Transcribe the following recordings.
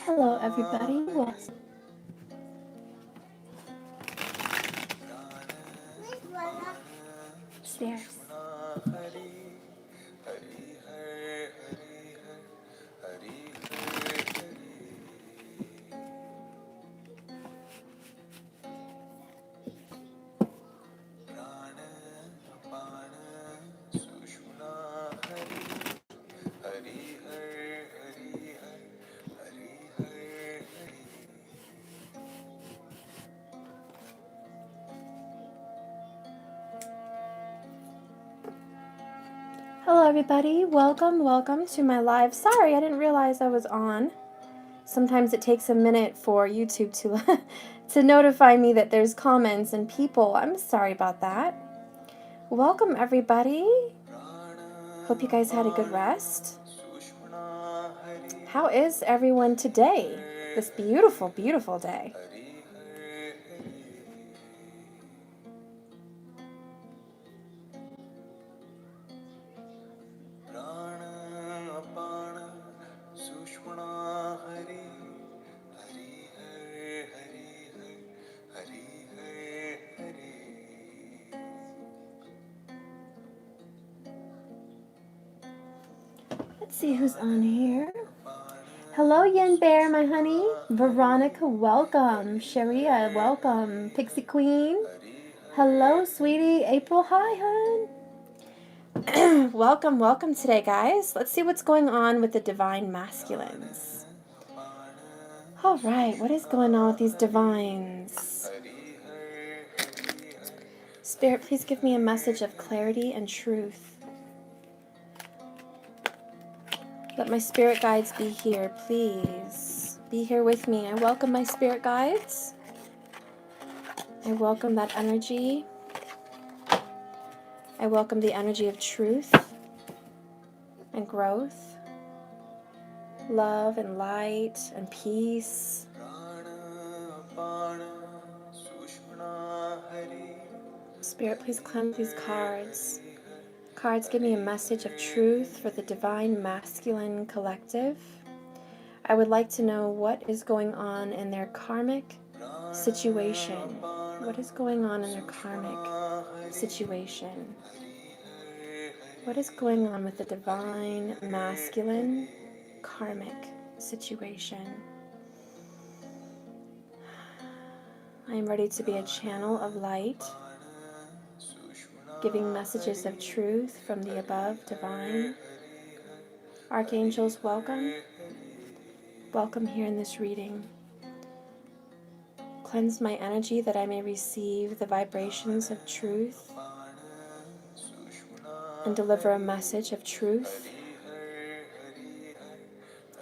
Hello, everybody. Well, stairs. Hello, everybody. Welcome to my live. Sorry, I didn't realize I was on. Sometimes it takes a minute for YouTube to to notify me that there's comments and people. I'm sorry about that. Welcome, everybody. Hope you guys had a good rest. How is everyone today? This beautiful, beautiful day. Let's see who's on here. Hello, Yen Bear, my honey. Veronica, welcome. Sharia, welcome. Pixie Queen. Hello, sweetie. April, hi, hun. welcome today, guys. Let's see what's going on with the divine masculines. All right, what is going on with these divines? Spirit, please give me a message of clarity and truth. Let my spirit guides be here, please. Be here with me. I welcome my spirit guides. I welcome that energy. I welcome the energy of truth and growth, love and light and peace. Spirit, please cleanse these cards. Cards, give me a message of truth for the divine masculine collective. I would like to know what is going on in their karmic situation. What is going on in their karmic situation? What is going on with the divine masculine karmic situation? I am ready to be a channel of light, giving messages of truth from the above divine. Archangels, welcome. Welcome here in this reading. Cleanse my energy that I may receive the vibrations of truth and deliver a message of truth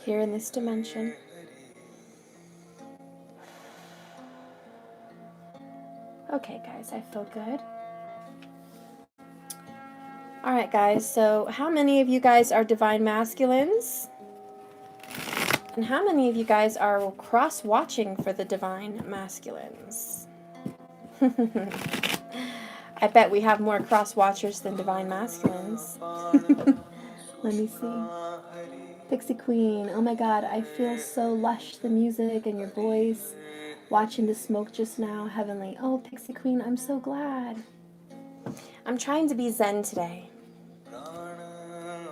here in this dimension. Okay, guys, I feel good. All right, guys, so how many of you guys are divine masculines? And how many of you guys are cross-watching for the divine masculines? I bet we have more cross-watchers than divine masculines. Let me see. Pixie Queen, oh my God, I feel so lush, the music and your voice. Watching the smoke just now, heavenly. Oh, Pixie Queen, I'm so glad. I'm trying to be zen today.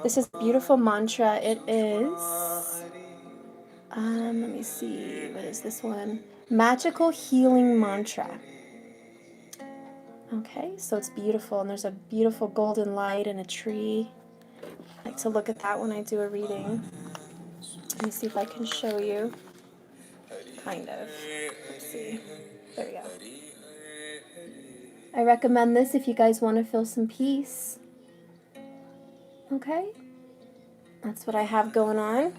This is a beautiful mantra. It is, let me see, what is this one? Magical Healing Mantra. Okay, so it's beautiful, and there's a beautiful golden light and a tree. I like to look at that when I do a reading. Let me see if I can show you. Kind of. Let's see. There we go. I recommend this if you guys want to feel some peace. Okay? That's what I have going on.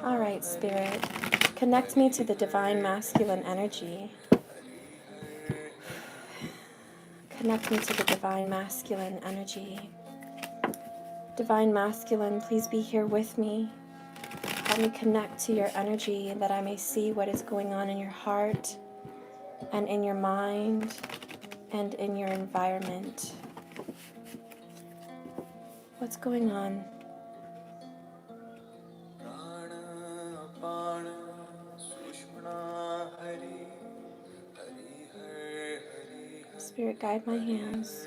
All right, Spirit. Connect me to the divine masculine energy. Connect me to the divine masculine energy. Divine masculine, please be here with me. Help me connect to your energy that I may see what is going on in your heart and in your mind and in your environment. What's going on? Spirit, guide my hands.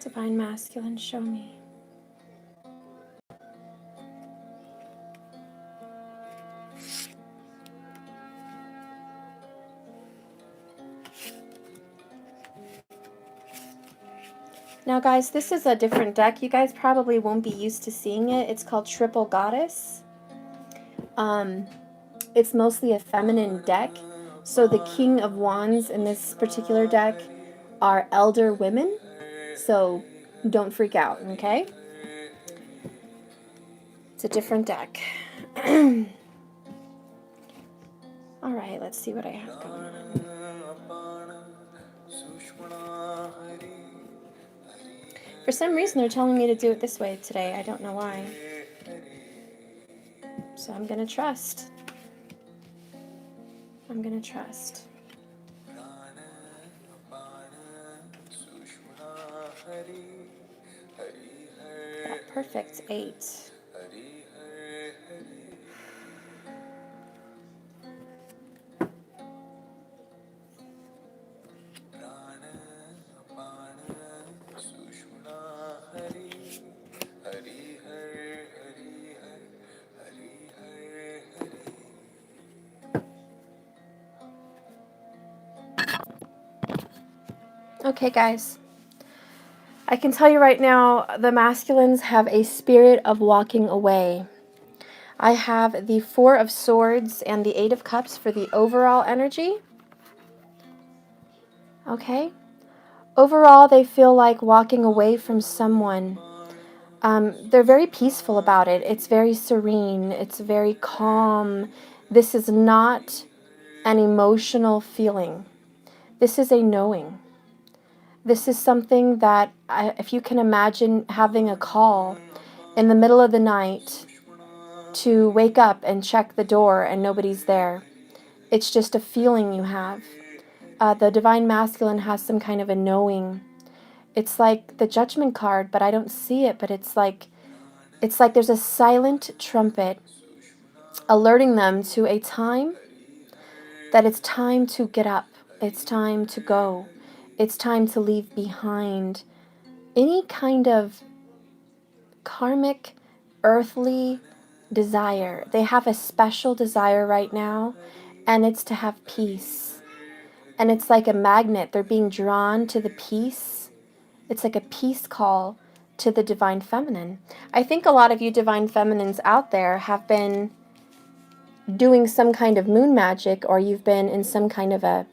Divine Masculine, show me. Now guys, this is a different deck. You guys probably won't be used to seeing it. It's called Triple Goddess. It's mostly a feminine deck. So the King of Wands in this particular deck are elder women. So don't freak out, okay? It's a different deck. All right, let's see what I have going on. For some reason, they're telling me to do it this way today. I don't know why. So I'm going to trust. I'm going to trust. That perfect 8. Okay, guys. I can tell you right now, the masculines have a spirit of walking away. I have the 4 of Swords and the 8 of Cups for the overall energy. Okay. Overall, they feel like walking away from someone. They're very peaceful about it. It's very serene. It's very calm. This is not an emotional feeling. This is a knowing. This is something that, if you can imagine having a call in the middle of the night to wake up and check the door and nobody's there. It's just a feeling you have. The Divine Masculine has some kind of a knowing. It's like the Judgment card, but I don't see it, but it's like there's a silent trumpet alerting them to a time that it's time to get up. It's time to go. It's time to leave behind any kind of karmic, earthly desire. They have a special desire right now, and it's to have peace. And it's like a magnet. They're being drawn to the peace. It's like a peace call to the Divine Feminine. I think a lot of you Divine Feminines out there have been doing some kind of moon magic, or you've been in some kind of a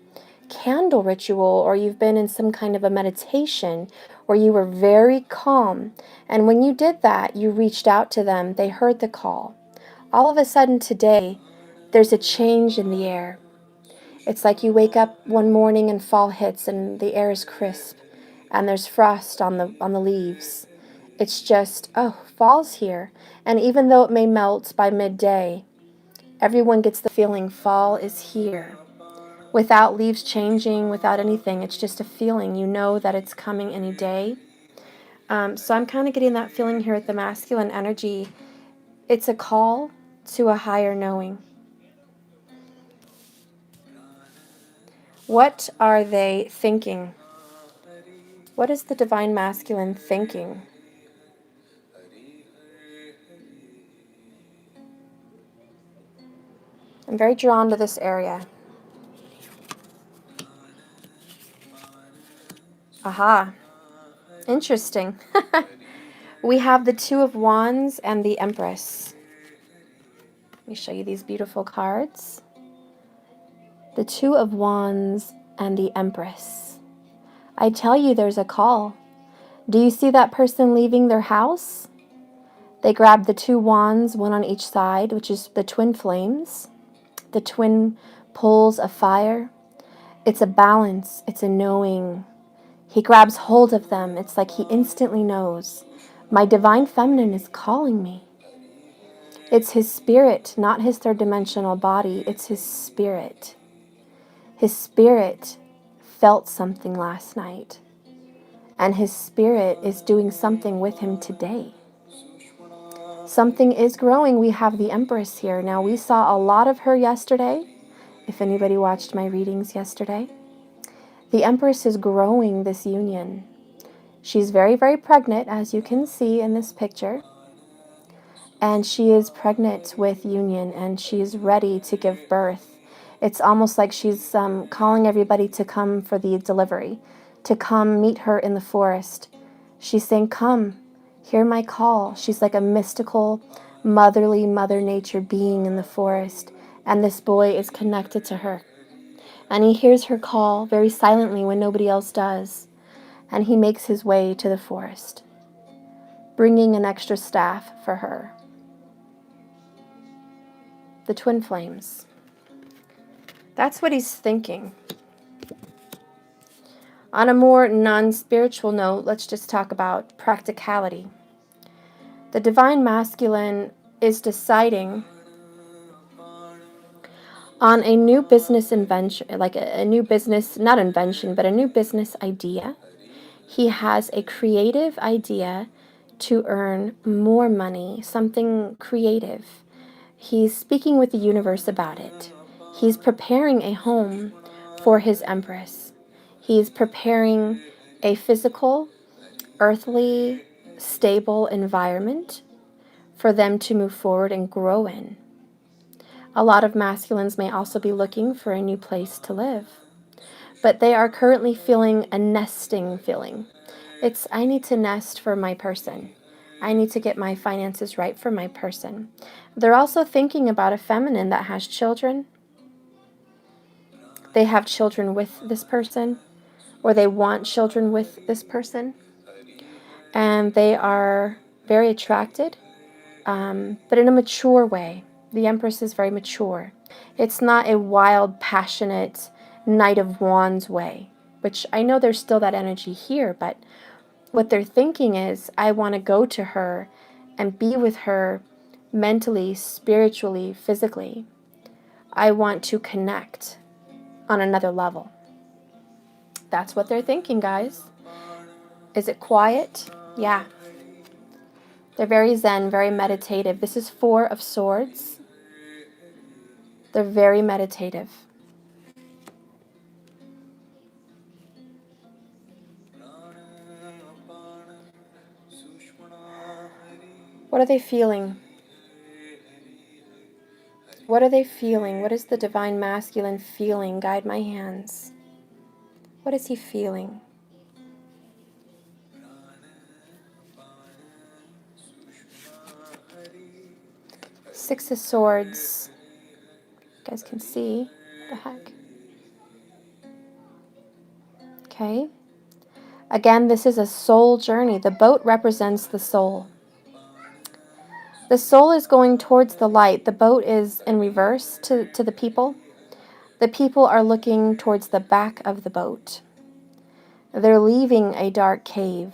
candle ritual, or you've been in some kind of a meditation where you were very calm. And when you did that, you reached out to them. They heard the call. All of a sudden today, there's a change in the air. It's like you wake up one morning and fall hits and the air is crisp and there's frost on the leaves. It's just, oh, fall's here. And even though it may melt by midday, everyone gets the feeling fall is here. Without leaves changing, without anything, it's just a feeling. You know that it's coming any day. So I'm kind of getting that feeling here with the masculine energy. It's a call to a higher knowing. What are they thinking? What is the Divine Masculine thinking? I'm very drawn to this area. Aha. Interesting. We have the 2 of Wands and the Empress. Let me show you these beautiful cards. the Two of Wands, and the Empress. I tell you, there's a call. Do you see that person leaving their house? They grab the two wands, one on each side, which is the twin flames, the twin poles of fire. It's a balance. It's a knowing. He grabs hold of them. It's like he instantly knows. My divine feminine is calling me. It's his spirit, not his third dimensional body. It's his spirit. His spirit felt something last night. And his spirit is doing something with him today. Something is growing. We have the Empress here. Now, we saw a lot of her yesterday. If anybody watched my readings yesterday. The Empress is growing this union. She's very, very pregnant, as you can see in this picture. And she is pregnant with union, and she's ready to give birth. It's almost like she's calling everybody to come for the delivery, to come meet her in the forest. She's saying, come, hear my call. She's like a mystical, motherly, Mother Nature being in the forest. And this boy is connected to her. And he hears her call very silently when nobody else does. And he makes his way to the forest, bringing an extra staff for her. The twin flames. That's what he's thinking. On a more non-spiritual note, let's just talk about practicality. The divine masculine is deciding on a new business invention, like a new business, not invention, but a new business idea. He has a creative idea to earn more money, something creative. He's speaking with the universe about it. He's preparing a home for his Empress. He's preparing a physical, earthly, stable environment for them to move forward and grow in. A lot of masculines may also be looking for a new place to live, but they are currently feeling a nesting feeling. It's, I need to nest for my person. I need to get my finances right for my person. They're also thinking about a feminine that has children. They have children with this person, or they want children with this person. And they are very attracted, but in a mature way. The Empress is very mature. It's not a wild, passionate Knight of Wands way, which I know there's still that energy here, but what they're thinking is, I want to go to her and be with her mentally, spiritually, physically. I want to connect on another level. That's what they're thinking, guys. Is it quiet? Yeah. They're very zen, very meditative. This is Four of Swords. They're very meditative. What are they feeling? What are they feeling? What is the divine masculine feeling? Guide my hands. What is he feeling? Six of Swords. You guys can see the heck. Okay. Again, this is a soul journey. The boat represents the soul. The soul is going towards the light. The boat is in reverse to the people. The people are looking towards the back of the boat. They're leaving a dark cave.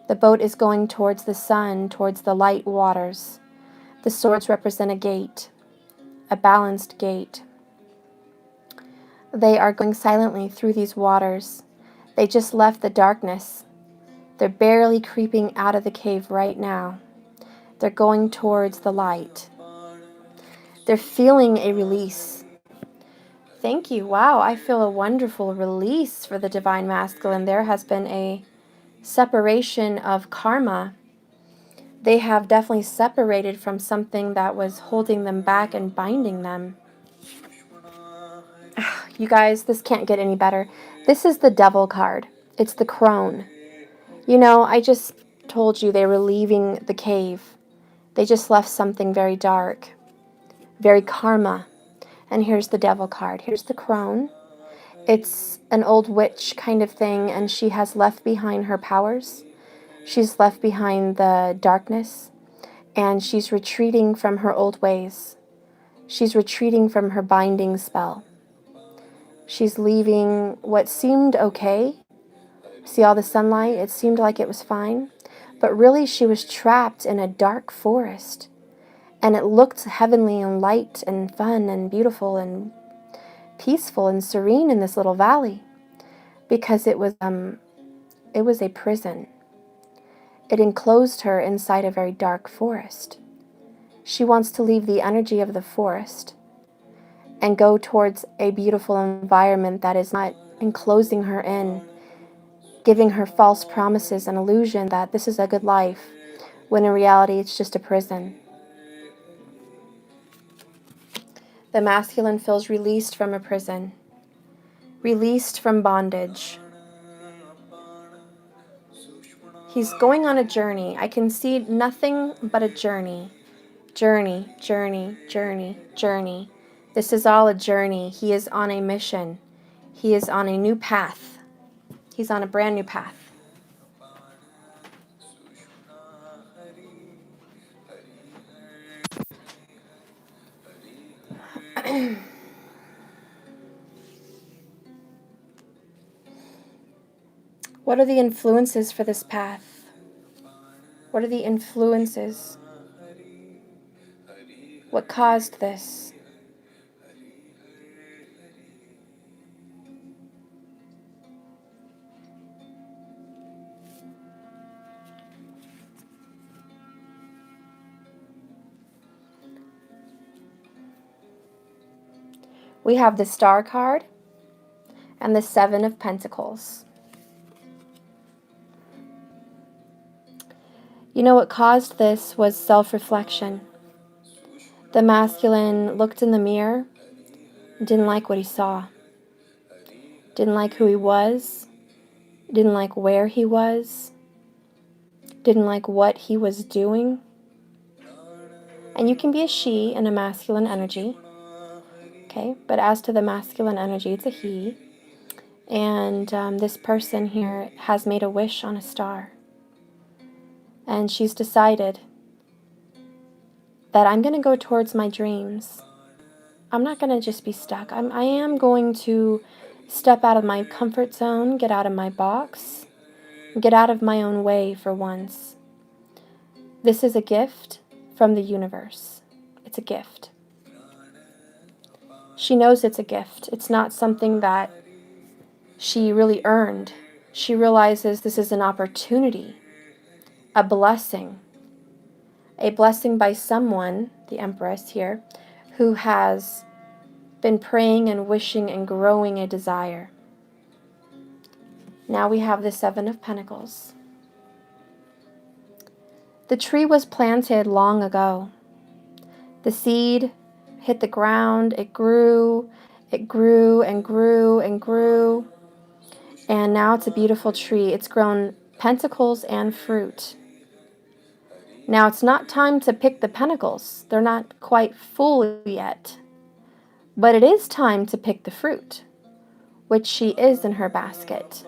The boat is going towards the sun, towards the light waters. The swords represent a gate, a balanced gate. They are going silently through these waters. They just left the darkness. They're barely creeping out of the cave right now. They're going towards the light. They're feeling a release. Thank you. Wow, I feel a wonderful release for the divine masculine. There has been a separation of karma. They have definitely separated from something that was holding them back and binding them. You guys, this can't get any better. This is the Devil card. It's the crone. You know, I just told you they were leaving the cave. They just left something very dark, very karma. And here's the Devil card. Here's the Crone. It's an old witch kind of thing, and she has left behind her powers. She's left behind the darkness, and she's retreating from her old ways. She's retreating from her binding spell. She's leaving what seemed okay. See all the sunlight? It seemed like it was fine. But really, she was trapped in a dark forest. And it looked heavenly and light and fun and beautiful and peaceful and serene in this little valley. Because it was a prison. It enclosed her inside a very dark forest. She wants to leave the energy of the forest and go towards a beautiful environment that is not enclosing her in, giving her false promises and illusion that this is a good life, when in reality it's just a prison. The masculine feels released from a prison, released from bondage. He's going on a journey. I can see nothing but a journey. Journey, journey, journey, journey. This is all a journey. He is on a mission. He is on a new path. He's on a brand new path. What are the influences for this path? What are the influences? What caused this? We have the Star card and the Seven of Pentacles. You know what caused this was self-reflection. The masculine looked in the mirror, didn't like what he saw, didn't like who he was, didn't like where he was, didn't like what he was doing. And you can be a she in a masculine energy, okay? But as to the masculine energy, it's a he. And this person here has made a wish on a star. And she's decided that I'm going to go towards my dreams. I'm not going to just be stuck. I am going to step out of my comfort zone, get out of my box, get out of my own way for once. This is a gift from the universe. It's a gift. She knows it's a gift. It's not something that she really earned. She realizes this is an opportunity, a blessing by someone, the Empress here, who has been praying and wishing and growing a desire. Now we have the Seven of Pentacles. The tree was planted long ago. The seed hit the ground, it grew and grew and grew, and now it's a beautiful tree. It's grown pentacles and fruit. Now it's not time to pick the pentacles. They're not quite full yet. But it is time to pick the fruit, which she is in her basket.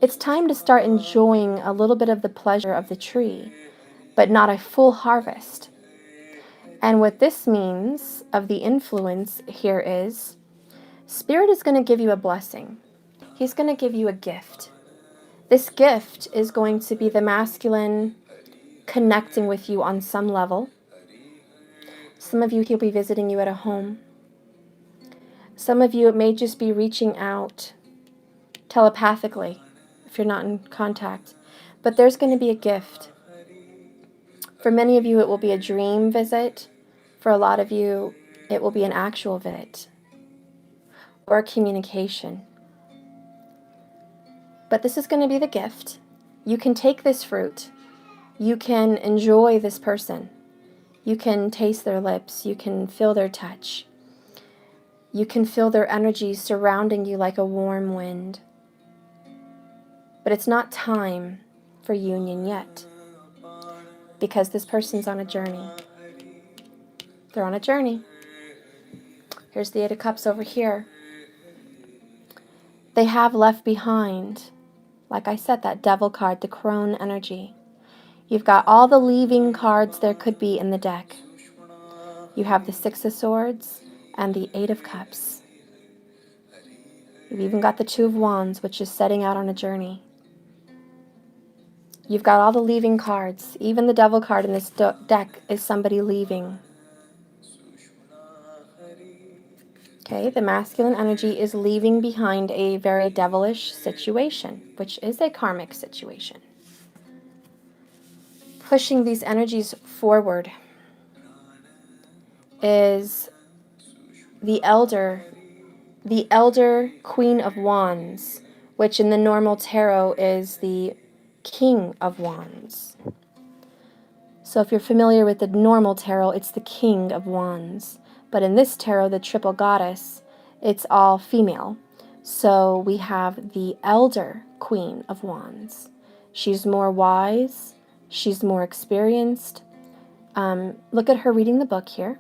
It's time to start enjoying a little bit of the pleasure of the tree, but not a full harvest. And what this means of the influence here is, Spirit is going to give you a blessing. He's going to give you a gift. This gift is going to be the masculine connecting with you on some level. Some of you, he'll be visiting you at a home. Some of you, it may just be reaching out telepathically if you're not in contact. But there's going to be a gift. For many of you, it will be a dream visit. For a lot of you, it will be an actual visit or a communication. But this is going to be the gift. You can take this fruit. You can enjoy this person. You can taste their lips. You can feel their touch. You can feel their energy surrounding you like a warm wind. But it's not time for union yet, because this person's on a journey. They're on a journey. Here's the Eight of Cups over here. They have left behind, like I said, that Devil card, the crone energy. You've got all the leaving cards there could be in the deck. You have the Six of Swords and the Eight of Cups. You've even got the Two of Wands, which is setting out on a journey. You've got all the leaving cards. Even the Devil card in this deck is somebody leaving. Okay, the masculine energy is leaving behind a very devilish situation, which is a karmic situation. Pushing these energies forward is the elder Queen of Wands, which in the normal tarot is the King of Wands. So if you're familiar with the normal tarot, it's the King of Wands. But in this tarot, the triple goddess, it's all female. So we have the elder Queen of Wands. She's more wise. She's more experienced. Look at her reading the book here.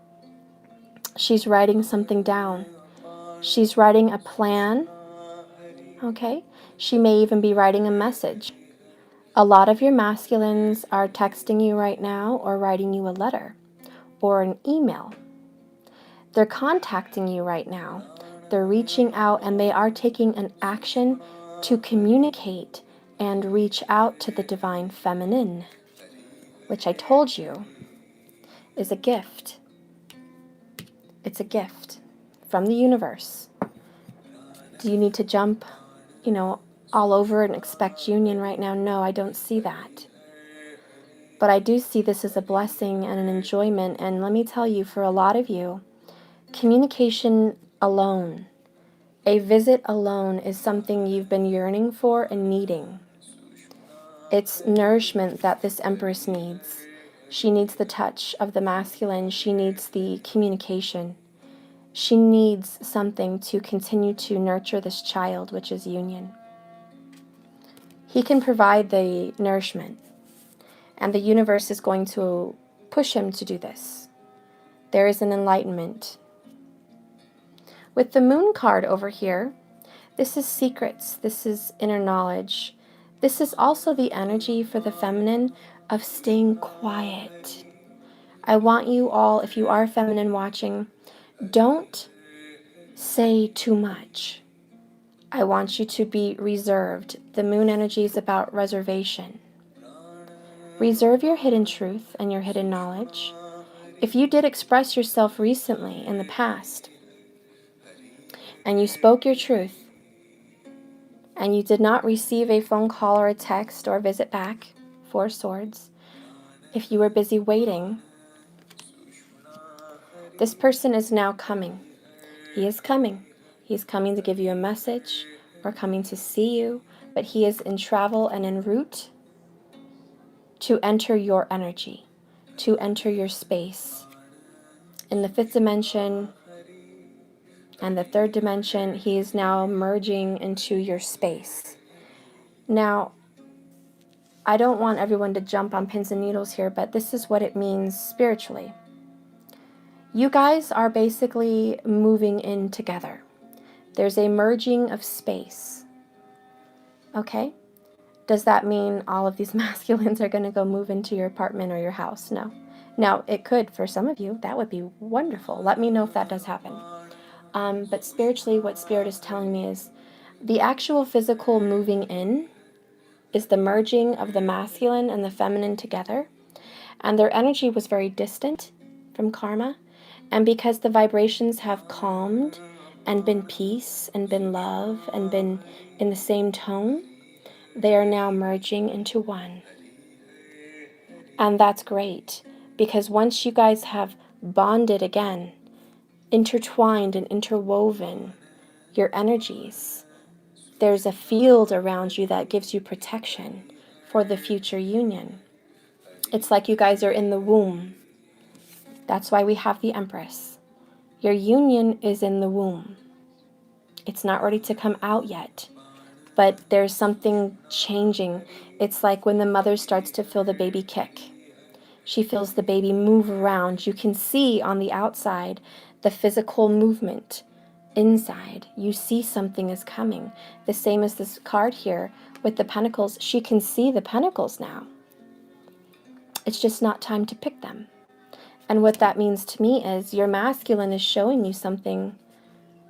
She's writing something down. She's writing a plan. Okay? She may even be writing a message. A lot of your masculines are texting you right now or writing you a letter or an email. They're contacting you right now. They're reaching out and they are taking an action to communicate and reach out to the divine feminine, which I told you is a gift. It's a gift from the universe. Do you need to jump, all over and expect union right now? No, I don't see that. But I do see this as a blessing and an enjoyment. And let me tell you, for a lot of you, communication alone, a visit alone is something you've been yearning for and needing. It's nourishment that this Empress needs. She needs the touch of the masculine. She needs the communication. She needs something to continue to nurture this child, which is union. He can provide the nourishment, and the universe is going to push him to do this. There is an enlightenment. With the Moon card over here, this is secrets. This is inner knowledge. This is also the energy for the feminine of staying quiet. I want you all, if you are feminine watching, don't say too much. I want you to be reserved. The Moon energy is about reservation. Reserve your hidden truth and your hidden knowledge. If you did express yourself recently in the past, and you spoke your truth, and you did not receive a phone call or a text or visit back, Four of Swords, if you were busy waiting, this person is now coming. He is coming. He's coming to give you a message or coming to see you, but he is in travel and en route to enter your energy, to enter your space. In the fifth dimension and the third dimension, he is now merging into your space. Now, I don't want everyone to jump on pins and needles here, but this is what it means spiritually. You guys are basically moving in together. There's a merging of space. Okay? Does that mean all of these masculines are going to go move into your apartment or your house? No. Now, it could for some of you. That would be wonderful. Let me know if that does happen. But spiritually, what Spirit is telling me is the actual physical moving in is the merging of the masculine and the feminine together. And their energy was very distant from karma. And because the vibrations have calmed and been peace and been love and been in the same tone, they are now merging into one. And that's great, because once you guys have bonded again, intertwined and interwoven your energies, there's a field around you that gives you protection for the future union. It's like you guys are in the womb. That's why we have the Empress. Your union is in the womb. It's not ready to come out yet, but there's something changing. It's like when the mother starts to feel the baby kick. She feels the baby move around. You can see on the outside the physical movement inside. You see something is coming. The same as this card here with the pentacles. She can see the pentacles now. It's just not time to pick them. And what that means to me is your masculine is showing you something,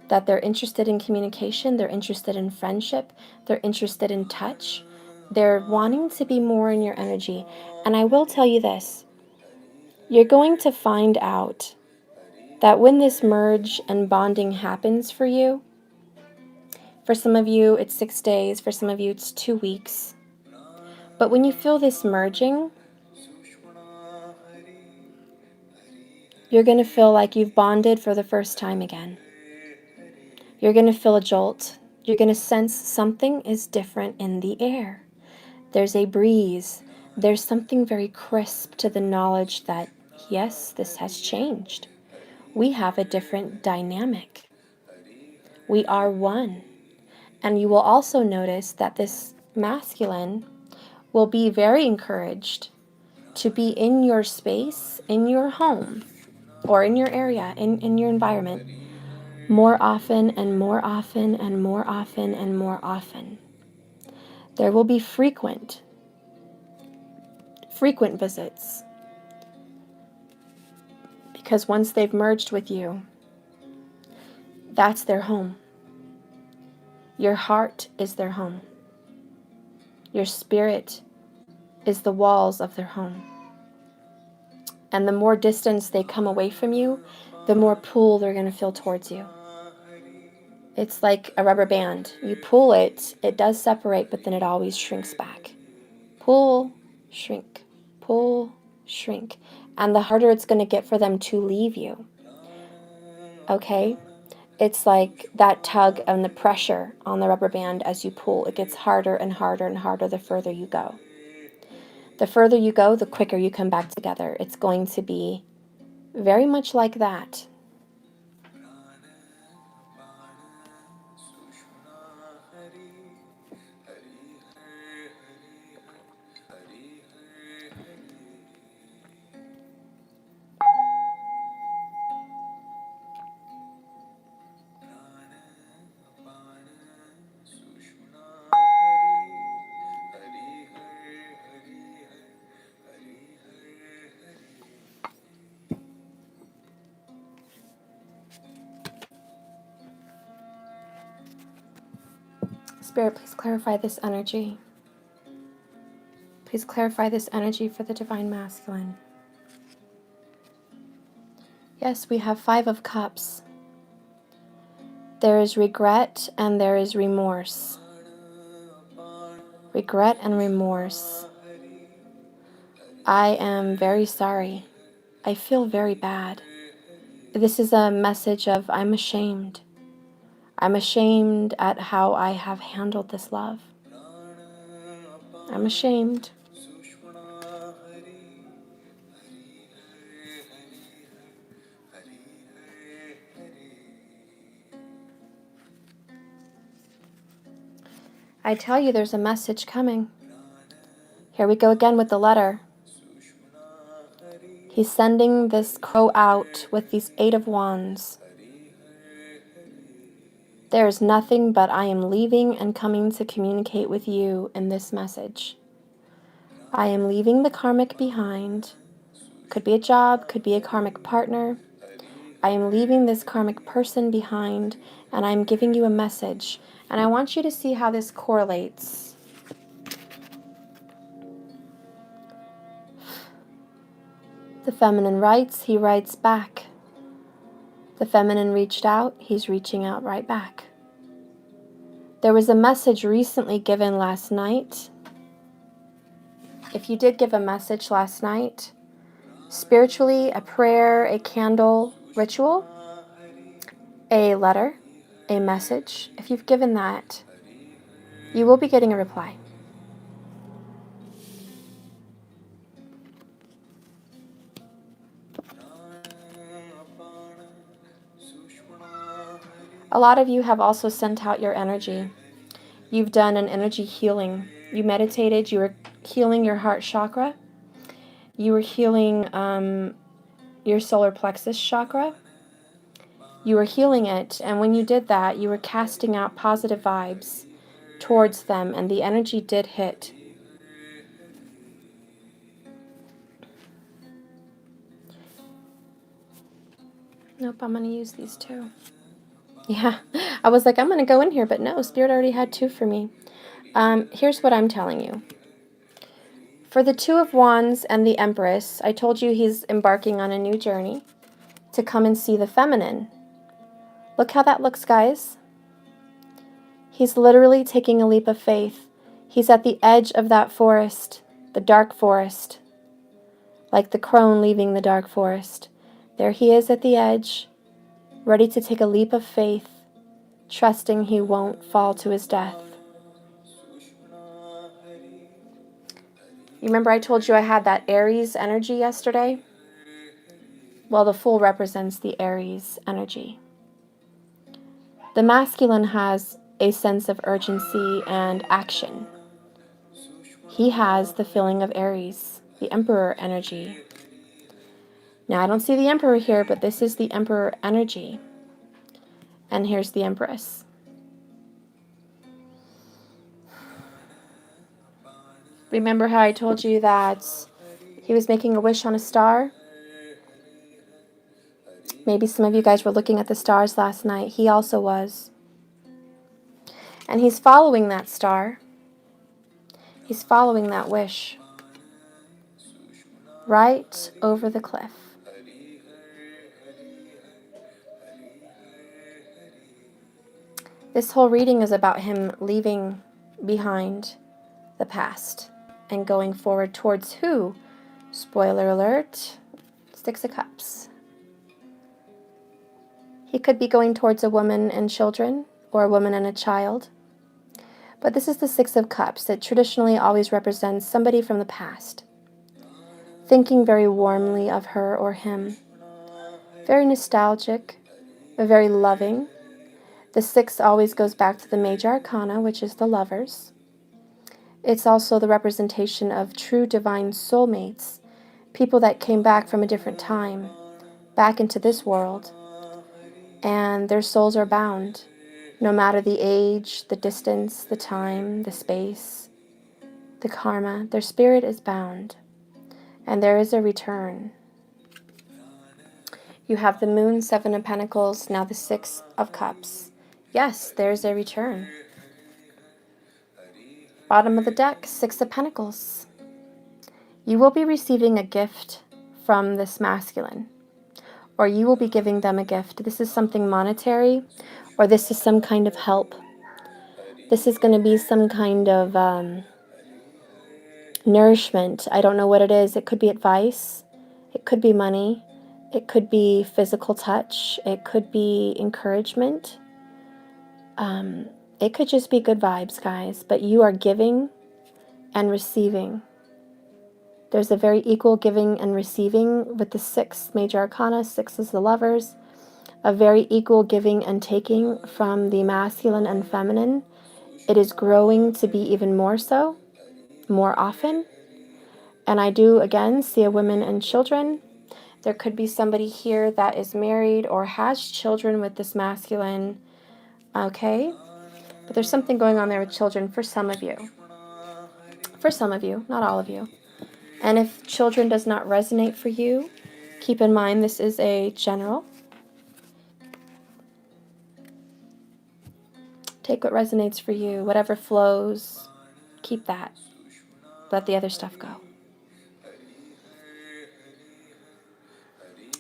that they're interested in communication, they're interested in friendship, they're interested in touch, they're wanting to be more in your energy. And I will tell you this, you're going to find out that when this merge and bonding happens for you, for some of you it's 6 days, for some of you it's 2 weeks, but when you feel this merging, you're going to feel like you've bonded for the first time again. You're going to feel a jolt. You're going to sense something is different in the air. There's a breeze. There's something very crisp to the knowledge that, yes, this has changed. We have a different dynamic. We are one. And you will also notice that this masculine will be very encouraged to be in your space, in your home, or in your area, in your environment, more often and more often and more often and more often. There will be frequent visits, because once they've merged with you, that's their home. Your heart is their home. Your spirit is the walls of their home. And the more distance they come away from you, the more pull they're going to feel towards you. It's like a rubber band. You pull it, it does separate, but then it always shrinks back. Pull, shrink, pull, shrink. And the harder it's going to get for them to leave you. Okay? It's like that tug and the pressure on the rubber band as you pull. It gets harder and harder and harder the further you go. The further you go, the quicker you come back together. It's going to be very much like that. Spirit, please clarify this energy. Please clarify this energy for the Divine Masculine. Yes, we have 5 of Cups. There is regret and there is remorse. Regret and remorse. I am very sorry. I feel very bad. This is a message of I'm ashamed. I'm ashamed at how I have handled this love. I'm ashamed. I tell you, there's a message coming. Here we go again with the letter. He's sending this crow out with these 8 of Wands. There is nothing but I am leaving and coming to communicate with you in this message. I am leaving the karmic behind. Could be a job, could be a karmic partner. I am leaving this karmic person behind, and I'm giving you a message. And I want you to see how this correlates. The feminine writes, he writes back. The feminine reached out, he's reaching out right back. There was a message recently given last night. If you did give a message last night, spiritually, a prayer, a candle, ritual, a letter, a message, if you've given that, you will be getting a reply. A lot of you have also sent out your energy. You've done an energy healing. You meditated, you were healing your heart chakra. You were healing your solar plexus chakra. You were healing it, and when you did that, you were casting out positive vibes towards them, and the energy did hit. Nope, I'm going to use these two. Yeah, I was like, I'm going to go in here, but no, Spirit already had two for me. Here's what I'm telling you. For the Two of Wands and the Empress, I told you he's embarking on a new journey to come and see the feminine. Look how that looks, guys. He's literally taking a leap of faith. He's at the edge of that forest, the dark forest, like the crone leaving the dark forest. There he is at the edge, ready to take a leap of faith, trusting he won't fall to his death. You remember I told you I had that Aries energy yesterday? Well, the Fool represents the Aries energy. The masculine has a sense of urgency and action. He has the feeling of Aries, the Emperor energy. Now, I don't see the Emperor here, but this is the Emperor energy. And here's the Empress. Remember how I told you that he was making a wish on a star? Maybe some of you guys were looking at the stars last night. He also was. And he's following that star. He's following that wish. Right over the cliff. This whole reading is about him leaving behind the past and going forward towards who? Spoiler alert, Six of Cups. He could be going towards a woman and children, or a woman and a child. But this is the Six of Cups. It traditionally always represents somebody from the past, thinking very warmly of her or him. Very nostalgic, very loving. The six always goes back to the major arcana, which is the Lovers. It's also the representation of true divine soulmates, people that came back from a different time, back into this world, and their souls are bound, no matter the age, the distance, the time, the space, the karma, their spirit is bound, and there is a return. You have the Moon, Seven of Pentacles, now the Six of Cups. Yes, there's a return. Bottom of the deck, Six of Pentacles. You will be receiving a gift from this masculine, or you will be giving them a gift. This is something monetary, or this is some kind of help. This is going to be some kind of nourishment. I don't know what it is. It could be advice. It could be money. It could be physical touch. It could be encouragement. It could just be good vibes, guys. But you are giving and receiving. There's a very equal giving and receiving with the six major arcana. Six is the Lovers. A very equal giving and taking from the masculine and feminine. It is growing to be even more so, more often. And I do, again, see a women and children. There could be somebody here that is married or has children with this masculine. Okay? But there's something going on there with children for some of you. For some of you, not all of you. And if children does not resonate for you, keep in mind this is a general. Take what resonates for you. Whatever flows, keep that. Let the other stuff go.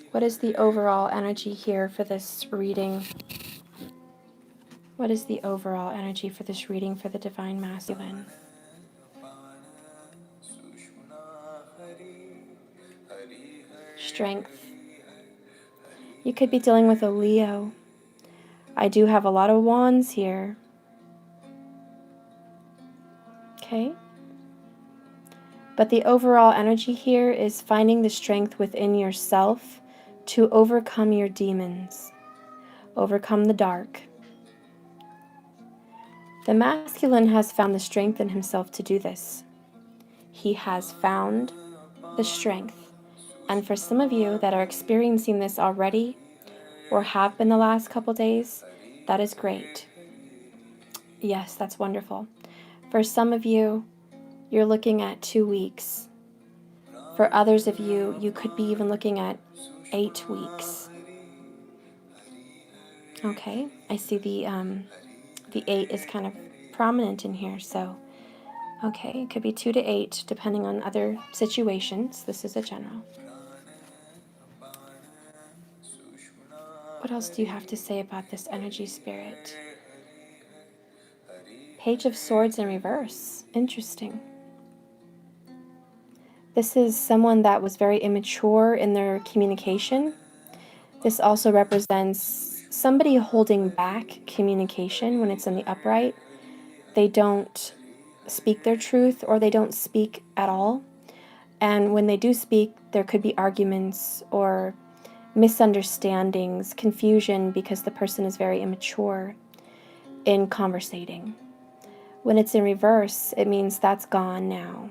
What is the overall energy here for this reading? What is the overall energy for this reading for the Divine Masculine? Strength. You could be dealing with a Leo. I do have a lot of wands here. Okay? But the overall energy here is finding the strength within yourself to overcome your demons. Overcome the dark. The masculine has found the strength in himself to do this. He has found the strength. And for some of you that are experiencing this already, or have been the last couple days, that is great. Yes, that's wonderful. For some of you, you're looking at 2 weeks. For others of you, you could be even looking at 8 weeks. Okay, I see the 8 is kind of prominent in here, so okay, it could be 2 to 8, depending on other situations. This is a general. What else do you have to say about this energy, Spirit? Page of Swords in reverse. Interesting. This is someone that was very immature in their communication. This also represents somebody holding back communication when it's in the upright. They don't speak their truth, or they don't speak at all. And when they do speak, there could be arguments or misunderstandings, confusion, because the person is very immature in conversating. When it's in reverse, it means that's gone now.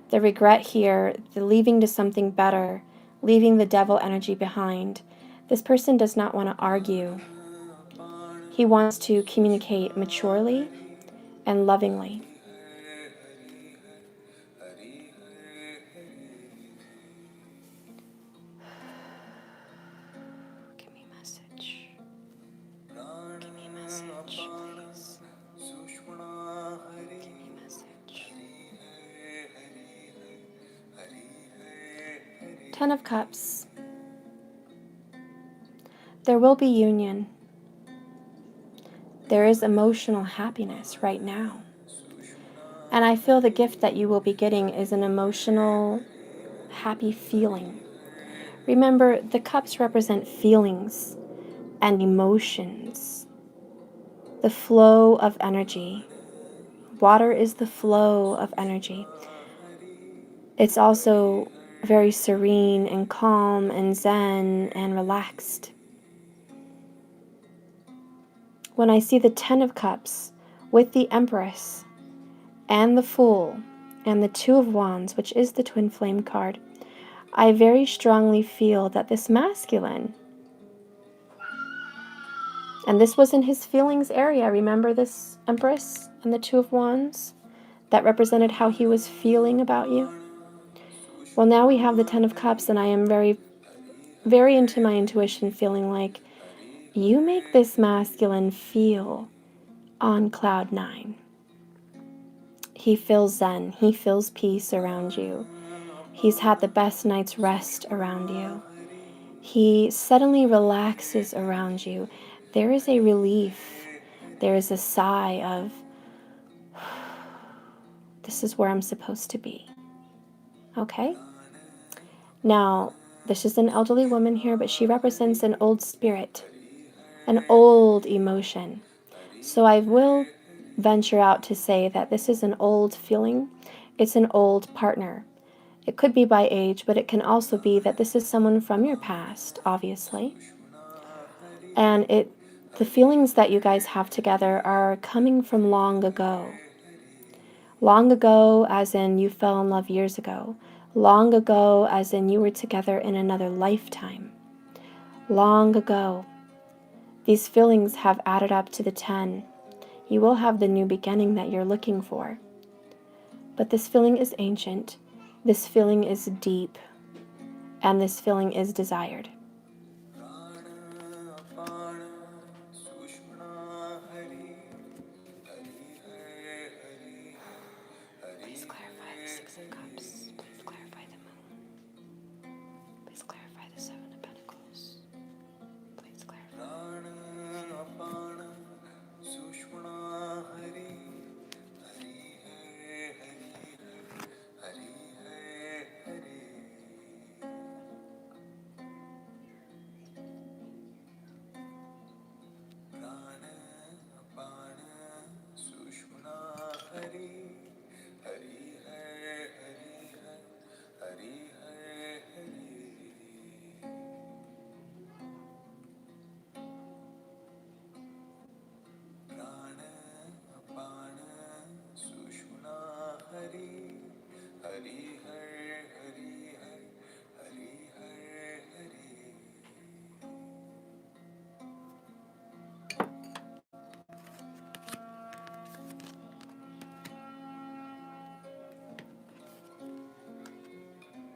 The regret here, the leaving to something better, leaving the devil energy behind. This person does not want to argue. He wants to communicate maturely and lovingly. Give me a message. Give me a message, please. Give me a message. 10 of Cups. There will be union. There is emotional happiness right now. And I feel the gift that you will be getting is an emotional, happy feeling. Remember, the cups represent feelings and emotions. The flow of energy. Water is the flow of energy. It's also very serene and calm and zen and relaxed. When I see the 10 of Cups with the Empress and the Fool and the 2 of Wands, which is the Twin Flame card, I very strongly feel that this masculine, and this was in his feelings area, remember this Empress and the 2 of Wands? That represented how he was feeling about you. Well, now we have the 10 of Cups, and I am very, very into my intuition, feeling like you make this masculine feel on cloud 9. He feels zen. He feels peace around you. He's had the best night's rest around you. He suddenly relaxes around you. There is a relief. There is a sigh of, this is where I'm supposed to be. Okay? Now, this is an elderly woman here, but she represents an old spirit, an old emotion. So I will venture out to say that this is an old feeling. It's an old partner. It could be by age, but it can also be that this is someone from your past, obviously. And the feelings that you guys have together are coming from long ago. Long ago, as in you fell in love years ago. Long ago, as in you were together in another lifetime. Long ago. These feelings have added up to the 10. You will have the new beginning that you're looking for. But this feeling is ancient. This feeling is deep. And this feeling is desired. Please clarify the 6 of Cups. Please clarify the Moon. Please clarify the 7 of Pentacles. Please clarify.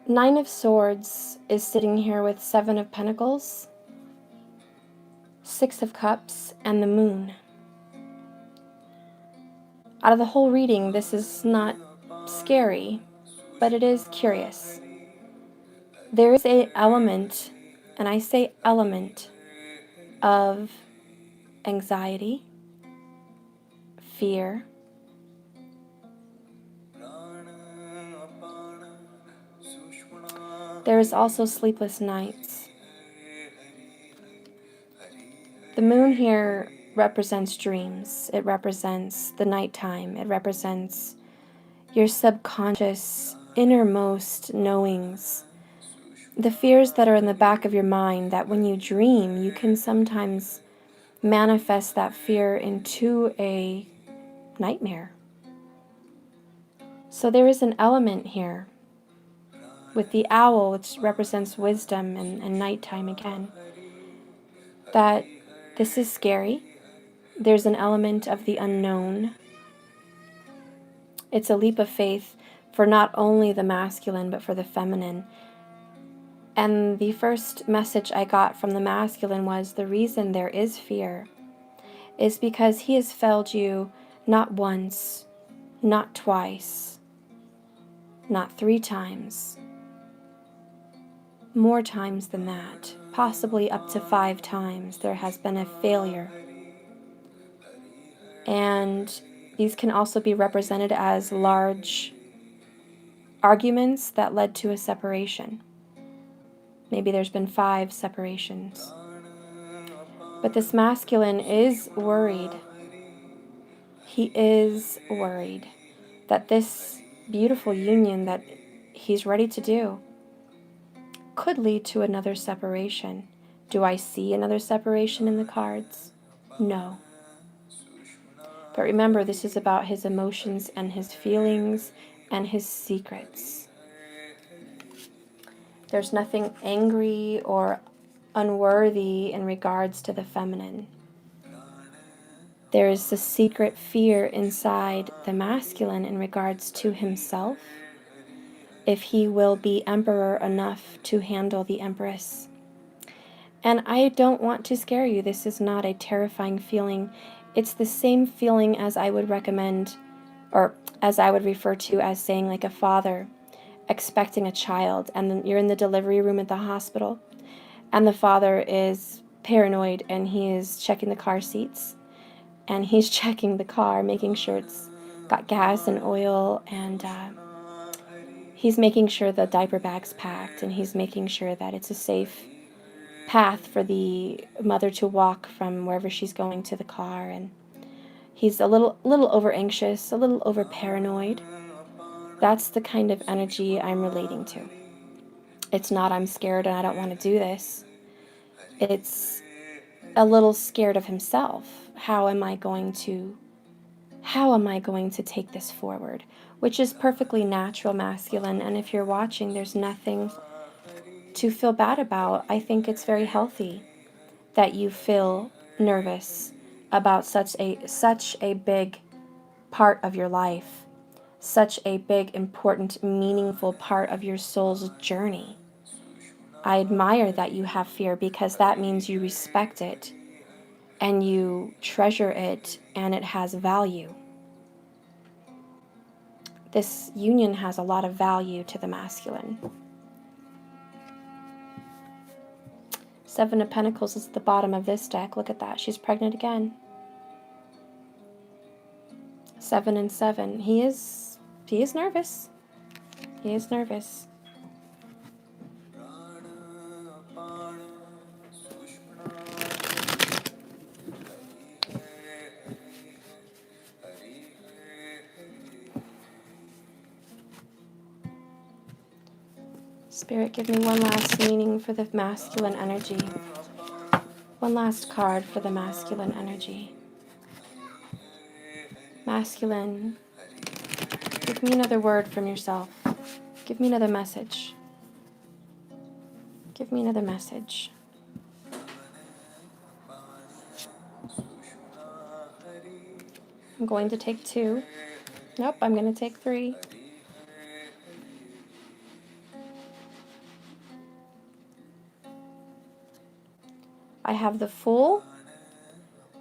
Nine of Swords is sitting here with Seven of Pentacles, Six of Cups, and the Moon. Out of the whole reading, this is not scary, but it is curious. There is an element, and I say element, of anxiety, fear, there is also sleepless nights. The moon here represents dreams. It represents the nighttime. It represents your subconscious, innermost knowings. The fears that are in the back of your mind, that when you dream, you can sometimes manifest that fear into a nightmare. So there is an element here with the owl, which represents wisdom and nighttime again, that this is scary. There's an element of the unknown. It's a leap of faith for not only the masculine, but for the feminine. And the first message I got from the masculine was the reason there is fear is because he has failed you not once, not twice, not 3 times, more times than that, possibly up to 5 times there has been a failure. And these can also be represented as large arguments that led to a separation. Maybe there's been 5 separations. But this masculine is worried. He is worried that this beautiful union that he's ready to do could lead to another separation. Do I see another separation in the cards? No. But remember, this is about his emotions and his feelings and his secrets. There's nothing angry or unworthy in regards to the feminine. There is a secret fear inside the masculine in regards to himself, if he will be emperor enough to handle the empress. And I don't want to scare you. This is not a terrifying feeling. It's the same feeling as I would recommend, or as I would refer to as saying like a father expecting a child, and then you're in the delivery room at the hospital, and the father is paranoid, and he is checking the car seats, and he's checking the car, making sure it's got gas and oil, and he's making sure the diaper bag's packed, and he's making sure that it's a safe path for the mother to walk from wherever she's going to the car. And he's a little over anxious, a little over paranoid. That's the kind of energy I'm relating to. It's not I'm scared and I don't want to do this. It's a little scared of himself. How am I going to take this forward? Which is perfectly natural, masculine. And if you're watching, there's nothing to feel bad about. I think it's very healthy that you feel nervous about such a big part of your life, such a big, important, meaningful part of your soul's journey. I admire that you have fear, because that means you respect it and you treasure it, and it has value. This union has a lot of value to the masculine. 7 of Pentacles is at the bottom of this deck. Look at that. She's pregnant again. 7 and 7. He is nervous. He is nervous. Spirit, give me one last meaning for the masculine energy. One last card for the masculine energy. Masculine, give me another word from yourself. Give me another message. Give me another message. I'm going to take 2. Nope, I'm going to take 3. I have the Fool,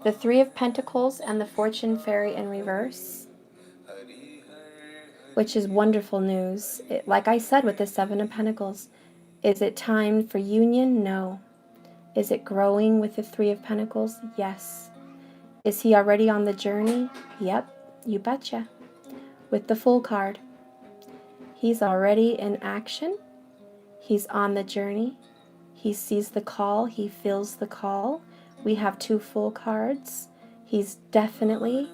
the Three of Pentacles, and the Fortune Fairy in reverse, which is wonderful news. Like I said with the Seven of Pentacles, is it time for union? No. Is it growing with the Three of Pentacles? Yes. Is he already on the journey? Yep, you betcha. With the Fool card, he's already in action. He's on the journey. He sees the call. He feels the call. We have two Fool cards. He's definitely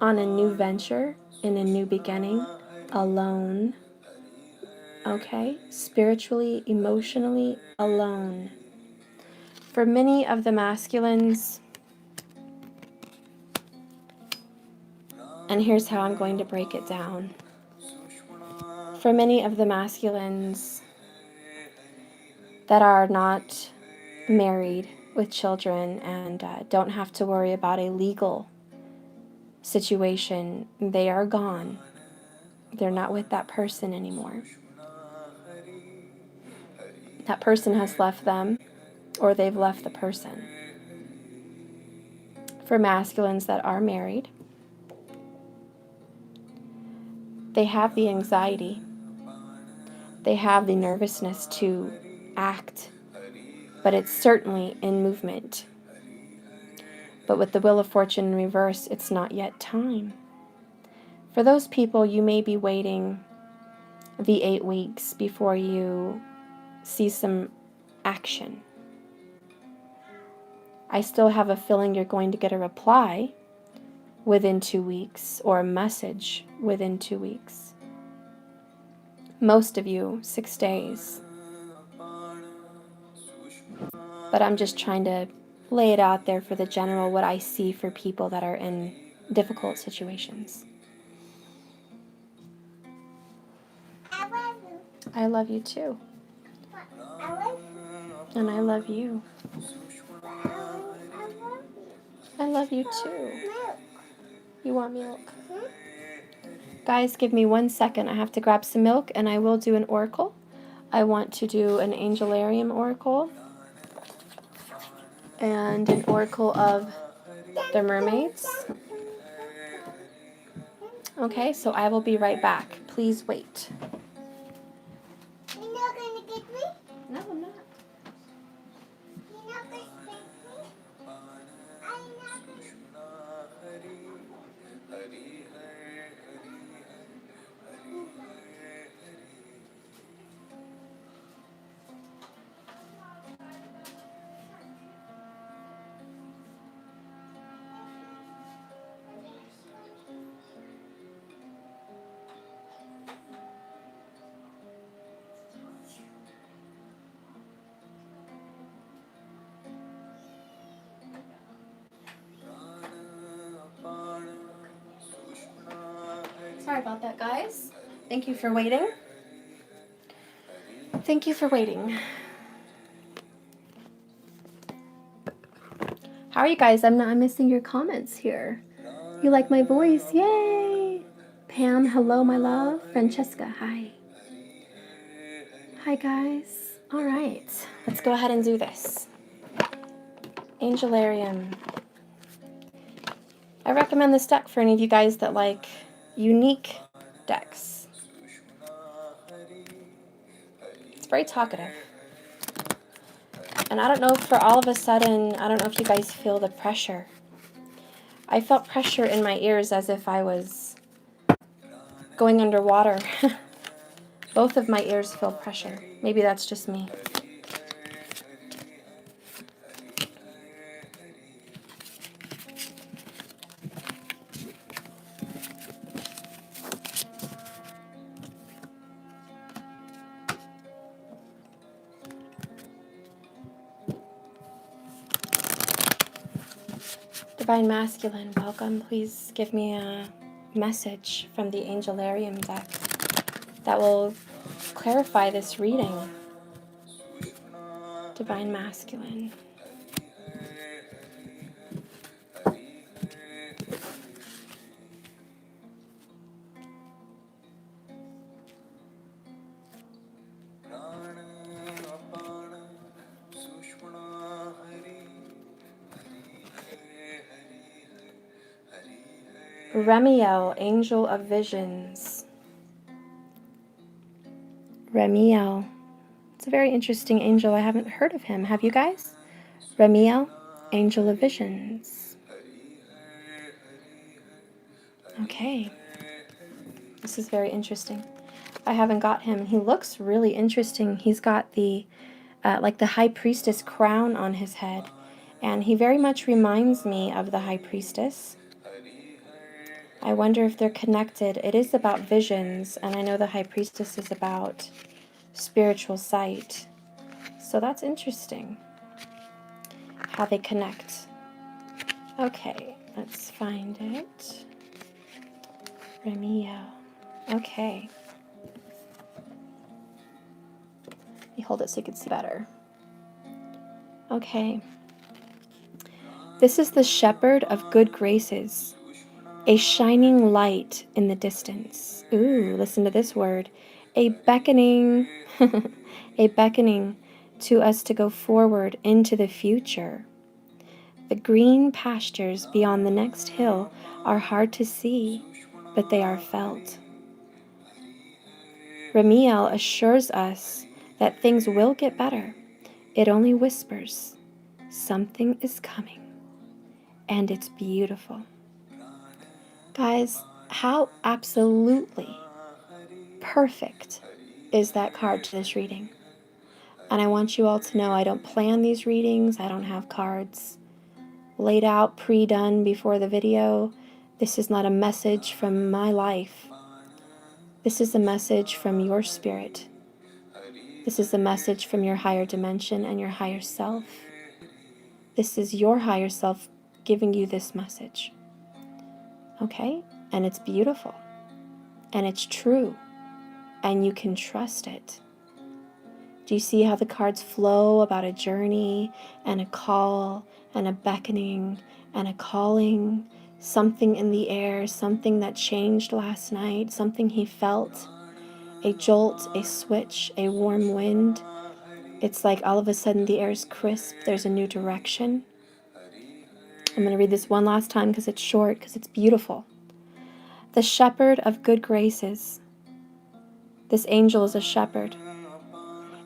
on a new venture, in a new beginning, alone. Okay? Spiritually, emotionally, alone. For many of the masculines, and here's how I'm going to break it down. For many of the masculines that are not married with children and don't have to worry about a legal situation, they are gone. They're not with that person anymore. That person has left them, or they've left the person. For masculines that are married, they have the anxiety. They have the nervousness to act, but it's certainly in movement. But with the Wheel of Fortune in reverse, it's not yet time. For those people, you may be waiting the 8 weeks before you see some action. I still have a feeling you're going to get a reply within 2 weeks, or a message within 2 weeks. Most of you, 6 days. But I'm just trying to lay it out there for the general, what I see for people that are in difficult situations. I love you too. And I love you. I love you too. You want milk? Guys, give me 1 second. I have to grab some milk and I will do an oracle. I want to do an Angelarium oracle and an oracle of the mermaids. Okay, so I will be right back. Please wait. You're not going to get me? No, I'm not. You're not going to get me? I'm not going to. Sorry about that, guys. Thank you for waiting. Thank you for waiting. How are you guys? I'm missing your comments here. You like my voice? Yay! Pam, hello, my love. Francesca, hi. Hi, guys. All right, let's go ahead and do this. Angelarium. I recommend this deck for any of you guys that like unique decks. It's very talkative. And I don't know if for all of a sudden, I don't know if you guys feel the pressure. I felt pressure in my ears as if I was going underwater. Both of my ears feel pressure. Maybe that's just me. Divine Masculine, welcome. Please give me a message from the Angelarium deck that will clarify this reading. Divine Masculine. Remiel, Angel of Visions. Remiel. It's a very interesting angel. I haven't heard of him. Have you guys? Remiel, Angel of Visions. Okay. This is very interesting. I haven't got him. He looks really interesting. He's got the like the high priestess crown on his head, and he very much reminds me of the high priestess. I wonder if they're connected. It is about visions, and I know the high priestess is about spiritual sight. So that's interesting how they connect. Okay, let's find it. Remiel. Okay. Let me hold it so you can see better. Okay. This is the shepherd of good graces, a shining light in the distance. Ooh, listen to this word. A beckoning, a beckoning to us to go forward into the future. The green pastures beyond the next hill are hard to see, but they are felt. Remiel assures us that things will get better. It only whispers, something is coming, and it's beautiful. Guys, how absolutely perfect is that card to this reading? And I want you all to know I don't plan these readings. I don't have cards laid out, pre-done before the video. This is not a message from my life. This is a message from your spirit. This is a message from your higher dimension and your higher self. This is your higher self giving you this message. Okay? And it's beautiful. And it's true. And you can trust it. Do you see how the cards flow about a journey and a call and a beckoning and a calling? Something in the air, something that changed last night, something he felt. A jolt, a switch, a warm wind. It's like all of a sudden the air is crisp. There's a new direction. I'm going to read this one last time because it's short, because it's beautiful. The shepherd of good graces. This angel is a shepherd.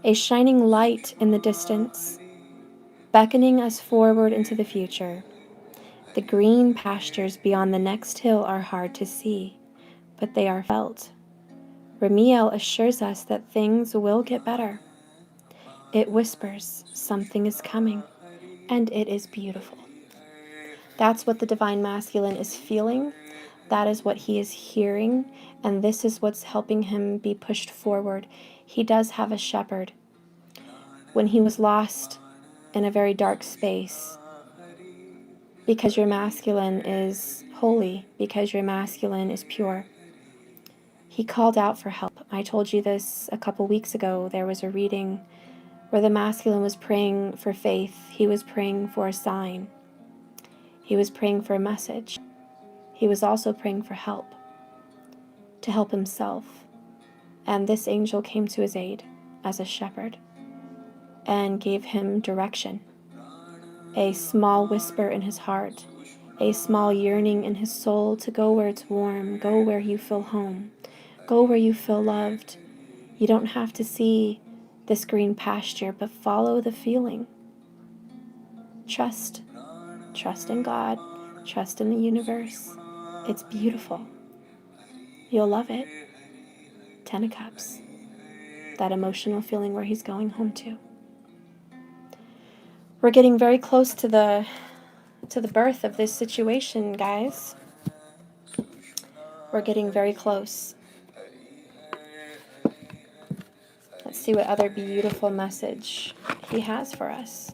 A shining light in the distance, beckoning us forward into the future. The green pastures beyond the next hill are hard to see, but they are felt. Remiel assures us that things will get better. It whispers, something is coming, and it is beautiful. That's what the Divine Masculine is feeling. That is what he is hearing, and this is what's helping him be pushed forward. He does have a shepherd. When he was lost in a very dark space, because your masculine is holy, because your masculine is pure, he called out for help. I told you this a couple weeks ago. There was a reading where the masculine was praying for faith. He was praying for a sign. He was praying for a message. He was also praying for help, to help himself. And this angel came to his aid as a shepherd and gave him direction. A small whisper in his heart, a small yearning in his soul to go where it's warm, go where you feel home, go where you feel loved. You don't have to see this green pasture, but follow the feeling. Trust in God, trust in the universe. It's beautiful. You'll love it. 10 of Cups. That emotional feeling where he's going home to. We're getting very close to the birth of this situation, guys. We're getting very close. Let's see what other beautiful message he has for us.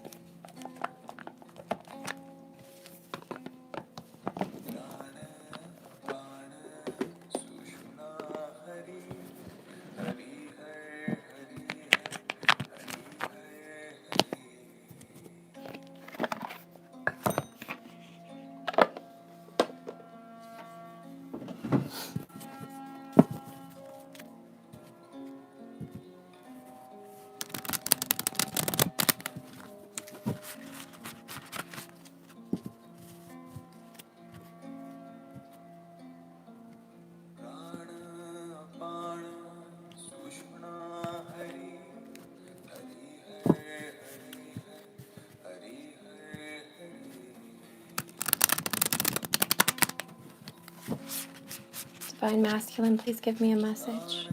Divine Masculine, please give me a message.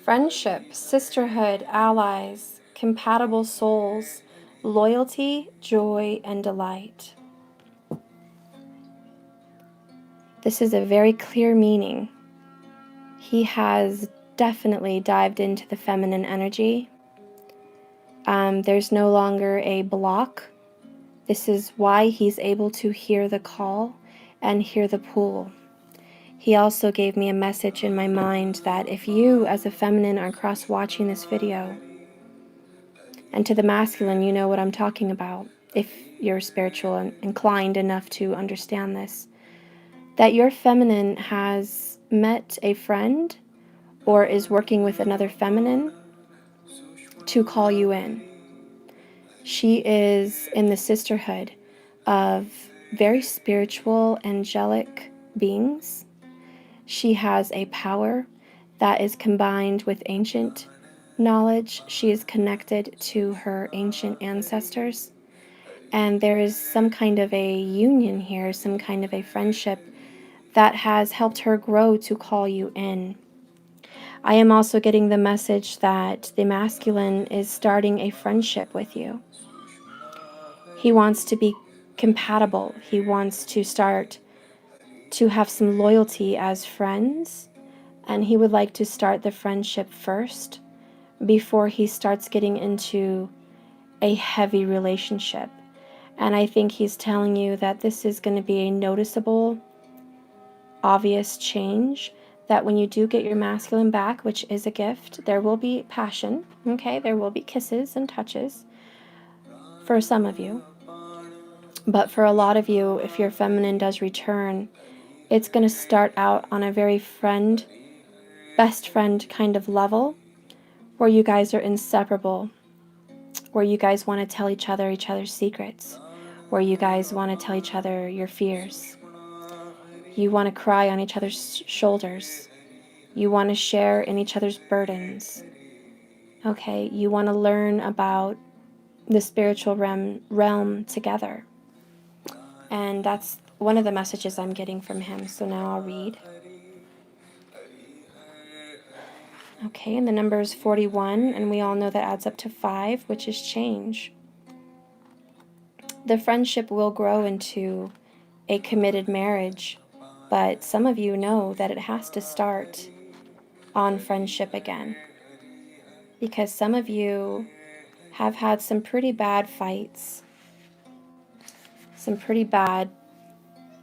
Friendship, sisterhood, allies, compatible souls, loyalty, joy, and delight. This is a very clear meaning. He has definitely dived into the feminine energy. There's no longer a block. This is why he's able to hear the call and hear the pull. He also gave me a message in my mind that if you as a feminine are cross-watching this video, and to the masculine, you know what I'm talking about, if you're spiritual and inclined enough to understand this, that your feminine has met a friend or is working with another feminine to call you in. She is in the sisterhood of very spiritual, angelic beings. She has a power that is combined with ancient knowledge. She is connected to her ancient ancestors. And there is some kind of a union here, some kind of a friendship that has helped her grow to call you in. I am also getting the message that the masculine is starting a friendship with you. He wants to be compatible. He wants to start to have some loyalty as friends, and he would like to start the friendship first before he starts getting into a heavy relationship. And I think he's telling you that this is going to be a noticeable, obvious change, that when you do get your masculine back, which is a gift, there will be passion, okay? There will be kisses and touches for some of you. But for a lot of you, if your feminine does return, it's going to start out on a very best friend kind of level, where you guys are inseparable, where you guys want to tell each other's secrets, where you guys want to tell each other your fears. You want to cry on each other's shoulders. You want to share in each other's burdens. Okay, you want to learn about the spiritual realm together. And that's one of the messages I'm getting from him. So now I'll read. Okay, and the number is 41, and we all know that adds up to 5, which is change. The friendship will grow into a committed marriage, but some of you know that it has to start on friendship again, because some of you have had some pretty bad fights, some pretty bad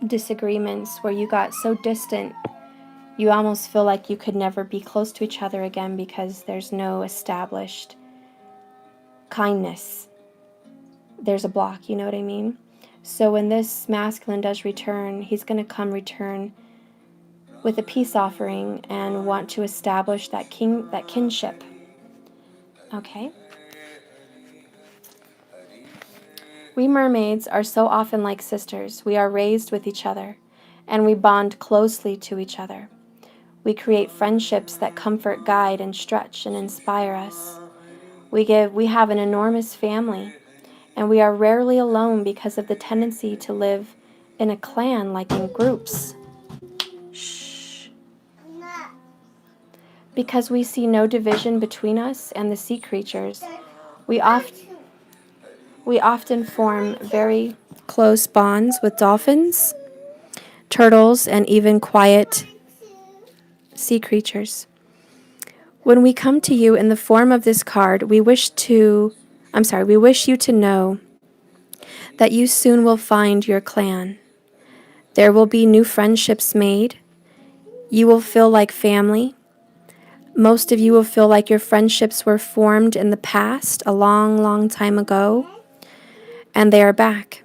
disagreements where you got so distant you almost feel like you could never be close to each other again because there's no established kindness. There's a block, you know what I mean? So when this masculine does return, he's going to return with a peace offering and want to establish that kinship. Okay? We mermaids are so often like sisters. We are raised with each other, and we bond closely to each other. We create friendships that comfort, guide, and stretch and inspire us. We have an enormous family, and we are rarely alone because of the tendency to live in a clan, like in groups. Shh. Because we see no division between us and the sea creatures, we often form very close bonds with dolphins, turtles, and even quiet sea creatures. When we come to you in the form of this card, we wish you to know that you soon will find your clan. There will be new friendships made. You will feel like family. Most of you will feel like your friendships were formed in the past, a long, long time ago. and they are back.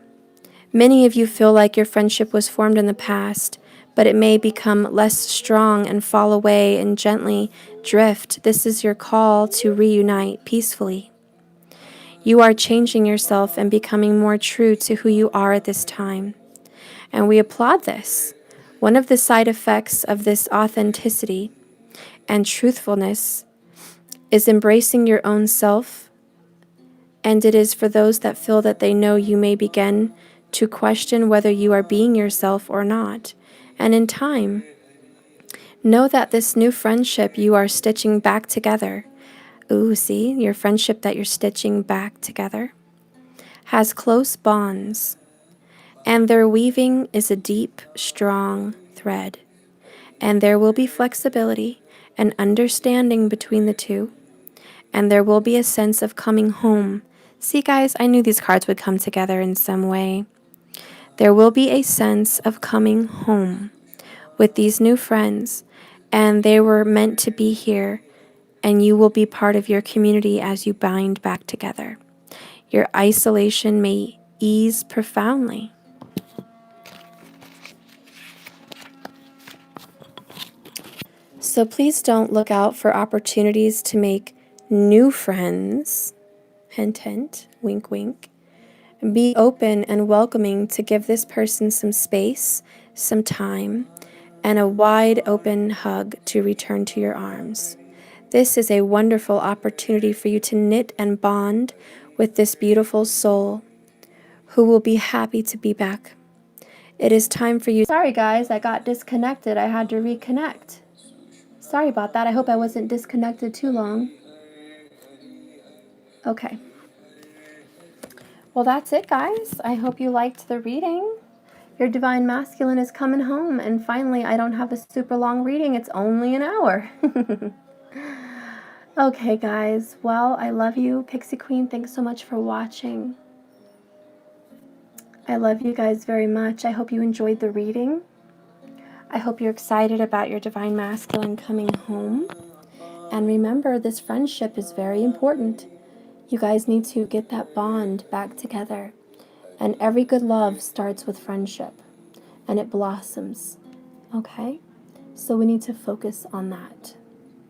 Many of you feel like your friendship was formed in the past, but it may become less strong and fall away and gently drift. This is your call to reunite peacefully. You are changing yourself and becoming more true to who you are at this time. And we applaud this. One of the side effects of this authenticity and truthfulness is embracing your own self, and it is for those that feel that they know you may begin to question whether you are being yourself or not. And in time, know that this new friendship you are stitching back together. Ooh, see, your friendship that you're stitching back together has close bonds, and their weaving is a deep, strong thread. And there will be flexibility and understanding between the two, and there will be a sense of coming home. See, guys, I knew these cards would come together in some way. There will be a sense of coming home with these new friends, and they were meant to be here, and you will be part of your community as you bind back together. Your isolation may ease profoundly. So please don't look out for opportunities to make new friends. Hint, hint, wink, wink. Be open and welcoming to give this person some space, some time, and a wide open hug to return to your arms. This is a wonderful opportunity for you to knit and bond with this beautiful soul who will be happy to be back. It is time for you. Sorry guys, I got disconnected. I had to reconnect. Sorry about that. I hope I wasn't disconnected too long. Okay. Well, that's it, guys. I hope you liked the reading. Your Divine Masculine is coming home, and finally, I don't have a super long reading. It's only an hour. Okay, guys. Well, I love you. Pixie Queen, thanks so much for watching. I love you guys very much. I hope you enjoyed the reading. I hope you're excited about your Divine Masculine coming home. And remember, this friendship is very important. You guys need to get that bond back together. And every good love starts with friendship, and it blossoms. Okay? So we need to focus on that.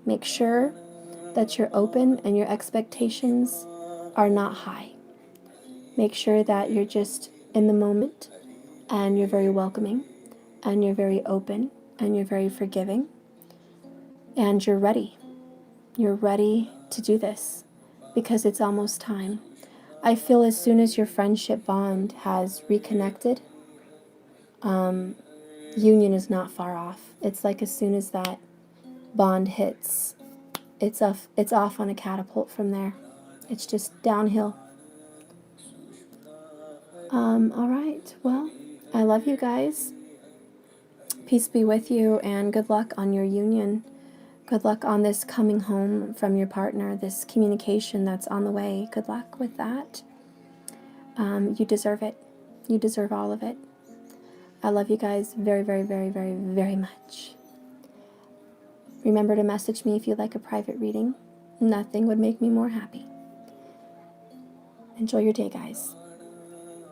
Make sure that you're open and your expectations are not high. Make sure that you're just in the moment, and you're very welcoming, and you're very open, and you're very forgiving, and you're ready. You're ready to do this because it's almost time. I feel as soon as your friendship bond has reconnected, union is not far off. It's like as soon as that bond hits, it's off on a catapult from there. It's just downhill. All right. Well, I love you guys. Peace be with you, and good luck on your union. Good luck on this coming home from your partner, this communication that's on the way. Good luck with that. You deserve it. You deserve all of it. I love you guys very, very, very, very, very much. Remember to message me if you'd like a private reading. Nothing would make me more happy. Enjoy your day, guys.